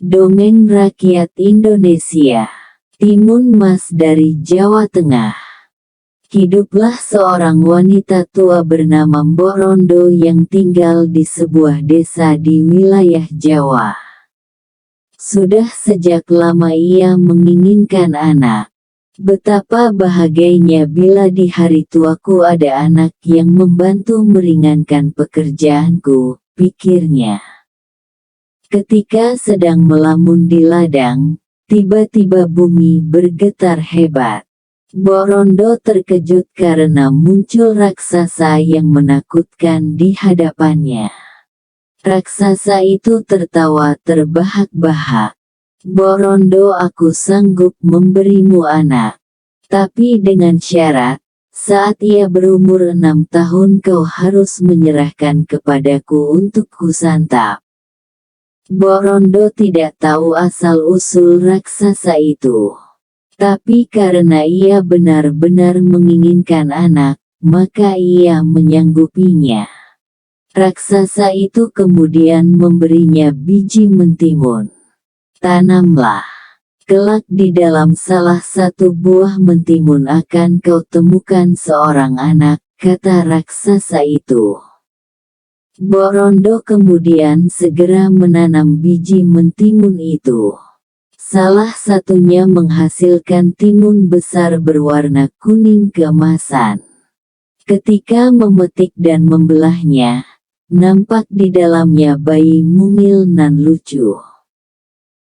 Dongeng rakyat Indonesia. Timun Mas dari Jawa Tengah. Hiduplah seorang wanita tua bernama Mbok Rondo yang tinggal di sebuah desa di wilayah Jawa. Sudah sejak lama ia menginginkan anak. Betapa bahagianya bila di hari tuaku ada anak yang membantu meringankan pekerjaanku, pikirnya. Ketika sedang melamun di ladang, tiba-tiba bumi bergetar hebat. Mbok Rondo terkejut karena muncul raksasa yang menakutkan di hadapannya. Raksasa itu tertawa terbahak-bahak. "Mbok Rondo, aku sanggup memberimu anak. Tapi dengan syarat, saat ia berumur 6 tahun kau harus menyerahkan kepadaku untuk kusantap." Mbok Rondo tidak tahu asal-usul raksasa itu. Tapi karena ia benar-benar menginginkan anak, maka ia menyanggupinya. Raksasa itu kemudian memberinya biji mentimun. "Tanamlah. Kelak di dalam salah satu buah mentimun akan kau temukan seorang anak," kata raksasa itu. Mbok Rondo kemudian segera menanam biji mentimun itu. Salah satunya menghasilkan timun besar berwarna kuning keemasan. Ketika memetik dan membelahnya, nampak di dalamnya bayi mungil nan lucu.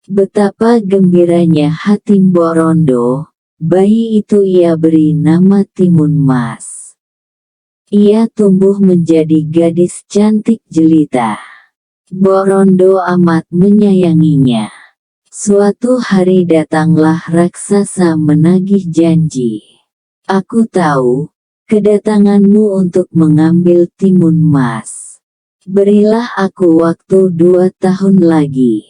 Betapa gembiranya hati Mbok Rondo, bayi itu ia beri nama Timun Mas. Ia tumbuh menjadi gadis cantik jelita. Mbok Rondo amat menyayanginya. Suatu hari datanglah raksasa menagih janji. "Aku tahu, kedatanganmu untuk mengambil timun mas. Berilah aku waktu 2 tahun lagi.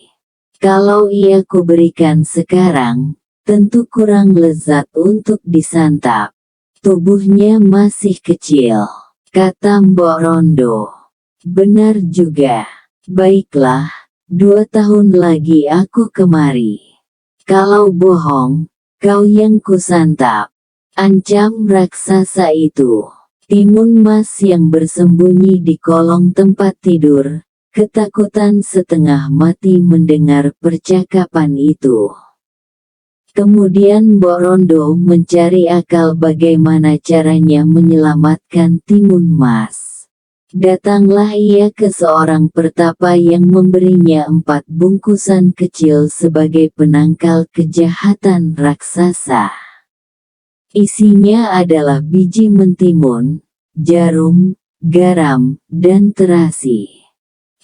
Kalau ia kuberikan sekarang, tentu kurang lezat untuk disantap. Tubuhnya masih kecil," kata Mbok Rondo. "Benar juga. Baiklah, 2 tahun lagi aku kemari. Kalau bohong, kau yang kusantap," ancam raksasa itu. Timun Mas yang bersembunyi di kolong tempat tidur, ketakutan setengah mati mendengar percakapan itu. Kemudian Mbok Rondo mencari akal bagaimana caranya menyelamatkan Timun Mas. Datanglah ia ke seorang pertapa yang memberinya 4 bungkusan kecil sebagai penangkal kejahatan raksasa. Isinya adalah biji mentimun, jarum, garam, dan terasi.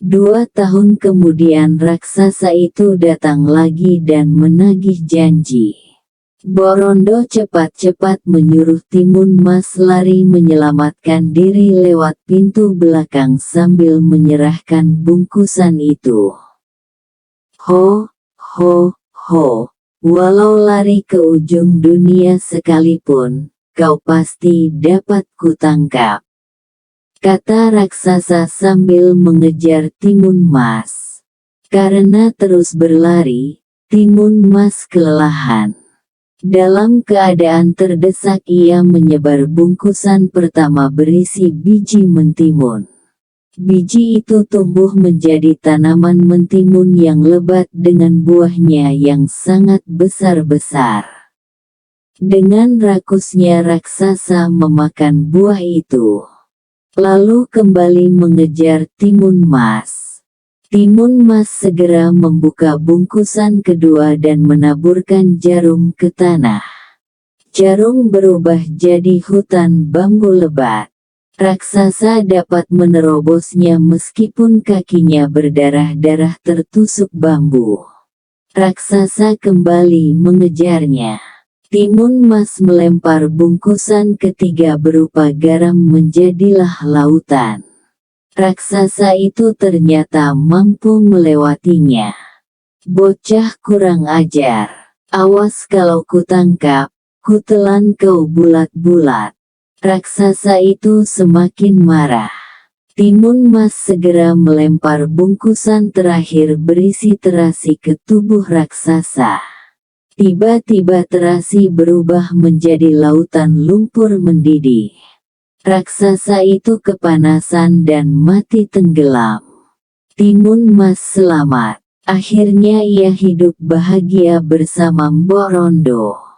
2 tahun kemudian raksasa itu datang lagi dan menagih janji. Mbok Rondo cepat-cepat menyuruh Timun Mas lari menyelamatkan diri lewat pintu belakang sambil menyerahkan bungkusan itu. "Ho, ho, ho, walau lari ke ujung dunia sekalipun, kau pasti dapat kutangkap," kata raksasa sambil mengejar Timun Mas. Karena terus berlari, Timun Mas kelelahan. Dalam keadaan terdesak ia menyebar bungkusan pertama berisi biji mentimun. Biji itu tumbuh menjadi tanaman mentimun yang lebat dengan buahnya yang sangat besar-besar. Dengan rakusnya raksasa memakan buah itu. Lalu kembali mengejar Timun Mas. Timun Mas segera membuka bungkusan kedua dan menaburkan jarum ke tanah. Jarum berubah jadi hutan bambu lebat. Raksasa dapat menerobosnya meskipun kakinya berdarah-darah tertusuk bambu. Raksasa kembali mengejarnya. Timun Mas melempar bungkusan ketiga berupa garam menjadilah lautan. Raksasa itu ternyata mampu melewatinya. "Bocah kurang ajar. Awas kalau kutangkap, kutelan kau bulat-bulat." Raksasa itu semakin marah. Timun Mas segera melempar bungkusan terakhir berisi terasi ke tubuh raksasa. Tiba-tiba terasi berubah menjadi lautan lumpur mendidih. Raksasa itu kepanasan dan mati tenggelam. Timun Mas selamat. Akhirnya ia hidup bahagia bersama Mbok Rondo.